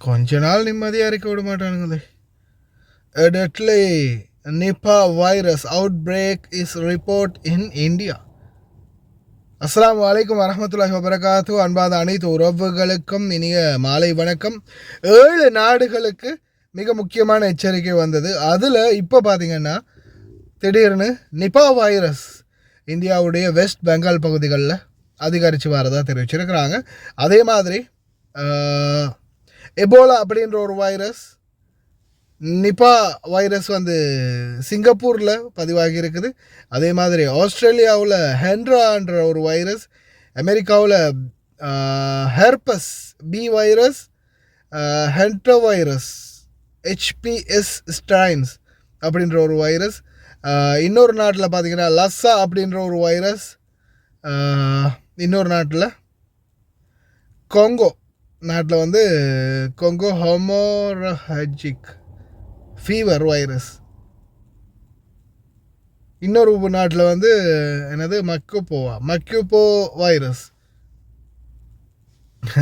கொஞ்ச நாள் நிம்மதியாக இருக்க விட மாட்டானுங்களே. Deadly Nipah virus outbreak is report in India. அஸ்ஸலாமு அலைக்கும் வரஹ்மத்துல்லாஹி வபரகாத்து. அன்பாத அனைத்து உறவுகளுக்கும் இனிய மாலை வணக்கம். 7 நாடுகளுக்கு மிக முக்கியமான எச்சரிக்கை வந்தது. அதில் இப்போ பார்த்தீங்கன்னா திடீர்னு நிபா வைரஸ் இந்தியாவுடைய வெஸ்ட் பெங்கால் பகுதிகளில் அதிகரித்து வரதாக தெரிவிச்சிருக்கிறாங்க. அதே மாதிரி எபோலா அப்படின்ற ஒரு வைரஸ், நிபா வைரஸ் சிங்கப்பூரில் பதிவாகி இருக்குது. அதே மாதிரி ஆஸ்திரேலியாவில் ஹென்ட்ரான்ற ஒரு வைரஸ், அமெரிக்காவில் herpes B virus, Hendra virus, HPS strains அப்படின்ற ஒரு வைரஸ், இன்னொரு நாட்டில் பார்த்திங்கன்னா லஸ்ஸா அப்படின்ற ஒரு வைரஸ், இன்னொரு நாட்டில் கொங்கோ நாட்டில் கொங்கோ ஹோமோரஹஜிக் ஃபீவர் வைரஸ், இன்னொரு நாட்டில் என்னது மக்யூபோ வைரஸ்.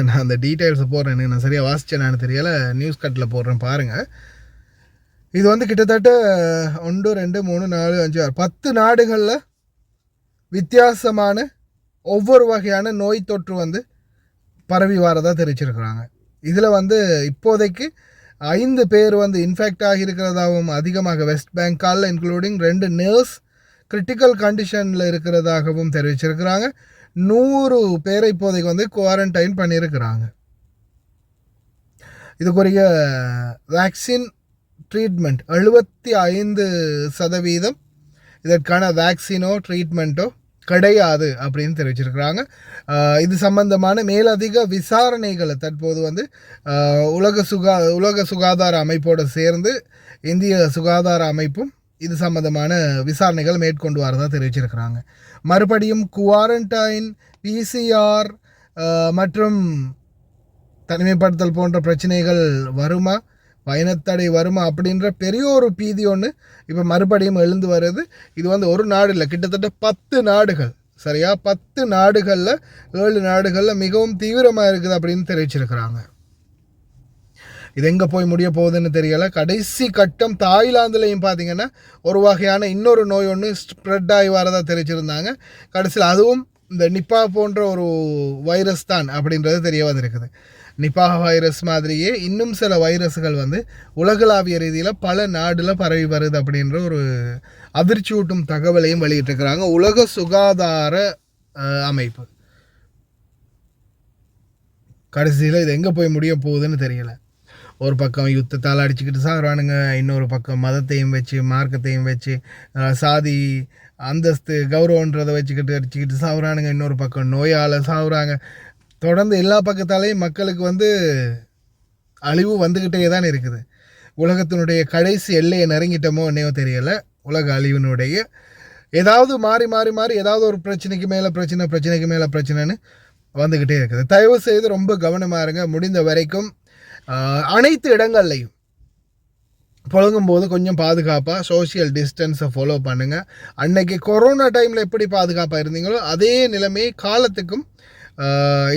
நான் அந்த டீட்டெயில்ஸை போடுறேன், நான் சரியாக வாசித்தேன்னு தெரியலை, நியூஸ் கட்டில் போடுறேன் பாருங்கள். இது கிட்டத்தட்ட 1 2 3 4 5 6 10 நாடுகளில் வித்தியாசமான ஒவ்வொரு வகையான நோய் தொற்று பரவி வரதாக தெரிவிச்சிருக்கிறாங்க. இதில் இப்போதைக்கு 5 பேர் இன்ஃபெக்ட் ஆகியிருக்கிறதாகவும், அதிகமாக வெஸ்ட் பெங்காலில் இன்க்ளூடிங் 2 நர்ஸ் கிரிட்டிக்கல் கண்டிஷனில் இருக்கிறதாகவும் தெரிவிச்சிருக்கிறாங்க. 100 பேரை இப்போதைக்கு குவாரண்டைன் பண்ணியிருக்கிறாங்க. இதுக்குரிய வேக்சின் ட்ரீட்மெண்ட் 75% இதற்கான வேக்சினோ ட்ரீட்மெண்ட்டோ கிடையாது அப்படின்னு தெரிவிச்சிருக்கிறாங்க. இது சம்பந்தமான மேலதிக விசாரணைகளை தற்போது உலக சுகாதார அமைப்போடு சேர்ந்து இந்திய சுகாதார அமைப்பும் இது சம்பந்தமான விசாரணைகள் மேற்கொண்டு வரதாக தெரிவிச்சிருக்கிறாங்க. மறுபடியும் குவாரண்டைன், பிசிஆர் மற்றும் தனிமைப்படுத்தல் போன்ற பிரச்சனைகள் வருமா, பயணத்தடை வருமா அப்படின்ற பெரிய ஒரு பீதி ஒன்று இப்போ மறுபடியும் எழுந்து வருது. இது ஒரு நாடு இல்லை, கிட்டத்தட்ட 10 நாடுகள், சரியா 10 நாடுகளில் 7 நாடுகளில் மிகவும் தீவிரமாக இருக்குது அப்படின்னு தெரிவிச்சிருக்கிறாங்க. இது எங்கே போய் முடிய போகுதுன்னு தெரியலை. கடைசி கட்டம் தாய்லாந்துலேயும் பார்த்திங்கன்னா ஒரு வகையான இன்னொரு நோய் ஒன்று ஸ்ப்ரெட் ஆகி வரதாக தெரிவிச்சிருந்தாங்க. கடைசியில் அதுவும் இந்த நிப்பா போன்ற ஒரு வைரஸ் தான் அப்படின்றது தெரிய வந்திருக்குது. நிபா வைரஸ் மாதிரியே இன்னும் சில வைரஸ்கள் உலகளாவிய ரீதியில் பல நாடில் பரவி வருது அப்படின்ற ஒரு அதிர்ச்சியூட்டும் தகவலையும் வெளியிட்டிருக்கிறாங்க உலக சுகாதார அமைப்பு. கடைசியில் இது எங்கே போய் முடிய போகுதுன்னு தெரியலை. ஒரு பக்கம் யுத்தத்தால் அடிச்சுக்கிட்டு சாகுறானுங்க, இன்னொரு பக்கம் மதத்தையும் வச்சு மார்க்கத்தையும் வச்சு சாதி அந்தஸ்து கௌரவன்றதை வச்சுக்கிட்டு அடிச்சுக்கிட்டு சாகுறானுங்க, இன்னொரு பக்கம் நோயால் சாகுறாங்க. தொடர்ந்து எல்லா பக்கத்தாலேயும் மக்களுக்கு அழிவு வந்துக்கிட்டே தான் இருக்குது. உலகத்தினுடைய கடைசி எல்லையை நெருங்கிட்டோமோ என்னையோ தெரியலை. உலக அழிவினுடைய ஏதாவது மாறி மாறி மாறி ஏதாவது ஒரு பிரச்சனைக்கு மேலே பிரச்சனைக்கு மேலே பிரச்சனைன்னு வந்துக்கிட்டே இருக்குது. தயவு செய்து ரொம்ப கவனமாக இருங்க. முடிந்த வரைக்கும் அனைத்து இடங்கள்லையும் புழங்கும்போது கொஞ்சம் பாதுகாப்பாக சோஷியல் டிஸ்டன்ஸை ஃபாலோ பண்ணுங்கள். அன்னைக்கு கொரோனா டைமில் எப்படி பாதுகாப்பாக இருந்தீங்களோ அதே நிலைமையை காலத்துக்கும்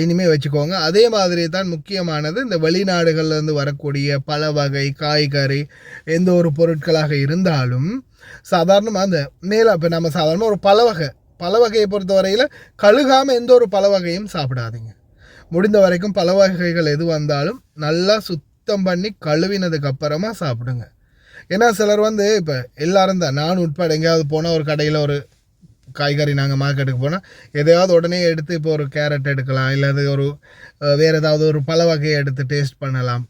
இனிமேல் வச்சுக்கோங்க. அதே மாதிரி தான் முக்கியமானது இந்த வெளிநாடுகள்லேருந்து வரக்கூடிய பல வகை காய்கறி எந்த ஒரு பொருட்களாக இருந்தாலும் சாதாரணமாக அந்த மேலே இப்போ நம்ம சாதாரணமாக ஒரு பல வகையை பொறுத்த வரையில் கழுகாமல் எந்த ஒரு பல வகையும் சாப்பிடாதீங்க. முடிந்த வரைக்கும் பல வகைகள் எது வந்தாலும் நல்லா சுத்தம் பண்ணி கழுவினதுக்கு அப்புறமா சாப்பிடுங்க. ஏன்னா சிலர் இப்போ எல்லாரும் தான், நான் உட்பட எங்கேயாவது போனால் ஒரு கடையில் ஒரு காய்கறி நாங்கள் மார்க்கெட்டுக்கு போனால் எதையாவது உடனே எடுத்து இப்போ ஒரு கேரட் எடுக்கலாம், இல்லை ஒரு வேறு ஏதாவது ஒரு பல வகையை எடுத்து டேஸ்ட் பண்ணலாம்.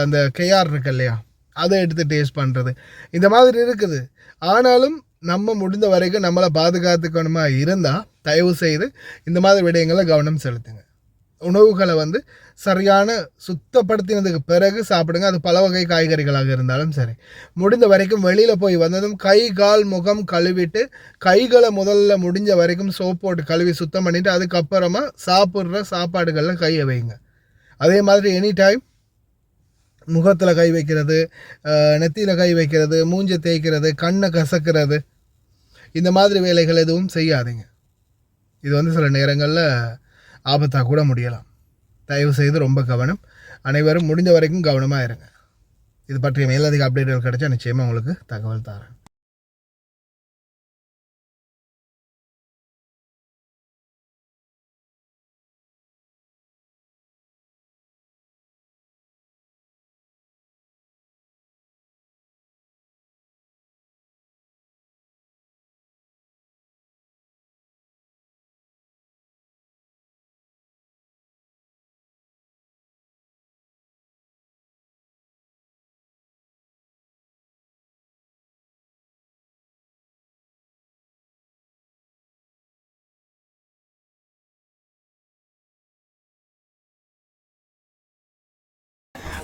அந்த கேஆர் இருக்கு இல்லையா, அதை எடுத்து டேஸ்ட் பண்ணுறது இந்த மாதிரி இருக்குது. ஆனாலும் நம்ம முடிந்த வரைக்கும் நம்மளை பாதுகாத்துக்கணுமா இருந்தால் தயவு செய்து இந்த மாதிரி விடயங்களை கவனம் செலுத்துங்க. உணவுகளை சரியான சுத்தப்படுத்தினதுக்கு பிறகு சாப்பிடுங்க. அது பல வகை காய்கறிகளாக இருந்தாலும் சரி. முடிந்த வரைக்கும் வெளியில் போய் வந்ததும் கை கால் முகம் கழுவிட்டு கைகளை முதல்ல முடிஞ்ச வரைக்கும் சோப் போட்டு கழுவி சுத்தம் பண்ணிவிட்டு அதுக்கப்புறமா சாப்பிட்ற சாப்பாடுகளில் கையை வைங்க. அதே மாதிரி எனி டைம் முகத்தில் கை வைக்கிறது, நெத்தியில் கை வைக்கிறது, மூஞ்சை தேய்க்கிறது, கண்ணை கசக்கிறது, இந்த மாதிரி வேலைகள் எதுவும் செய்யாதீங்க. இது சில நேரங்களில் ஆபத்தாக கூட முடியலாம். தயவு செய்து ரொம்ப கவனம். அனைவரும் முடிந்த வரைக்கும் கவனமாக இருங்க. இது பற்றிய மேலதிக அப்டேட்டுகள் கிடைச்சா நிச்சயமாக உங்களுக்கு தகவல் தரேன்.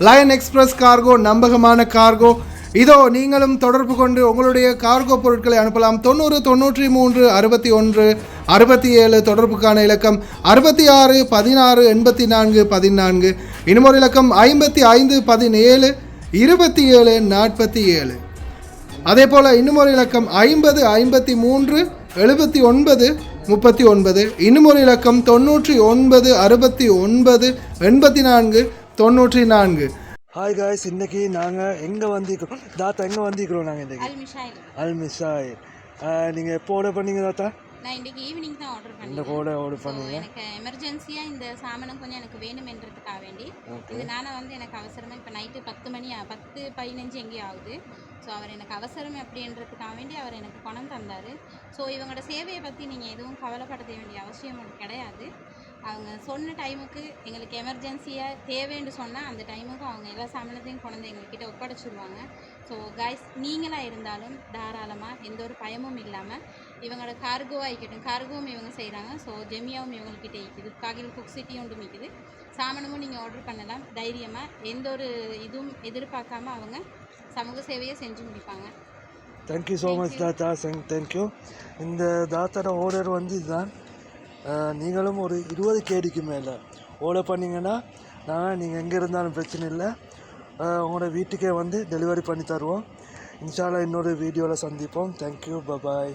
லயன் எக்ஸ்பிரஸ் கார்கோ நம்பகமான கார்கோ. இதோ நீங்களும் தொடர்பு கொண்டு உங்களுடைய கார்கோ பொருட்களை அனுப்பலாம். 90 93 61 67 தொடர்புக்கான இலக்கம் 66 16 84 14. இன்னொரு இலக்கம் 55 17 27 47. அதே போல் இன்னொரு இலக்கம் 50 53 79 39. இன்னொரு இலக்கம் 99 69 84 94. ஹாய் காய்ஸ், இன்றைக்கி நாங்கள் எங்கே வந்திருக்கிறோம் தாத்தா? எங்கே வந்திருக்கிறோம் நாங்கள் இன்றைக்கி? அல்மிஷாய். நீங்கள் எப்போ ஆர்டர் பண்ணீங்க தாத்தா? நான் இன்றைக்கி ஈவினிங் தான் ஆர்டர் பண்ணேன். இந்த கூட ஆர்டர் பண்ணீங்க? எனக்கு எமர்ஜென்சியாக இந்த சாமானம் கொஞ்சம் எனக்கு வேணுமென்றதுக்காக வேண்டி இந்த நானே எனக்கு அவசரமாக இப்போ நைட்டு 10:15 எங்கேயும் ஆகுது. ஸோ அவர் எனக்கு அவசரம் அப்படின்றதுக்காக வேண்டி அவர் எனக்கு பணம் தந்தார். ஸோ இவங்களோட சேவையை பற்றி நீங்கள் எதுவும் கவலைப்பட வேண்டிய அவசியம் கிடையாது. அவங்க சொன்ன டைமுக்கு எங்களுக்கு எமர்ஜென்சியாக தேவைன்னு சொன்னால் அந்த டைமுக்கு அவங்க எல்லா சாமானத்தையும் கொண்டு எங்கள்கிட்ட ஒப்படைச்சிடுவாங்க. ஸோ கைஸ், நீங்களாக இருந்தாலும் தாராளமாக எந்த ஒரு பயமும் இல்லாமல் இவங்களோட கார்கோவாக இருக்கட்டும், கார்கோவும் இவங்க செய்கிறாங்க. ஸோ ஜெமியாவும் இவங்கள்கிட்ட இருக்குது, காகில் குக் சிட்டி ஒன்று இருக்குது. சாமானமும் நீங்கள் ஆர்டர் பண்ணலாம் தைரியமாக. எந்த ஒரு இதுவும் எதிர்பார்க்காம அவங்க சமூக சேவையை செஞ்சு முடிப்பாங்க. தேங்க்யூ ஸோ மச் தாத்தா. தேங்க்யூ. இந்த தாத்தாவோட ஆர்டர் இதுதான். நீங்களும் ஒரு 20 கேடிக்கு மேலே ஆர்டர் பண்ணிங்கன்னா நீங்கள் எங்கே இருந்தாலும் பிரச்சனை இல்லை, உங்களோட வீட்டுக்கே டெலிவரி பண்ணி தருவோம். இன்ஷா அல்லாஹ் இன்னொரு வீடியோவில் சந்திப்போம். Thank you, bye bye.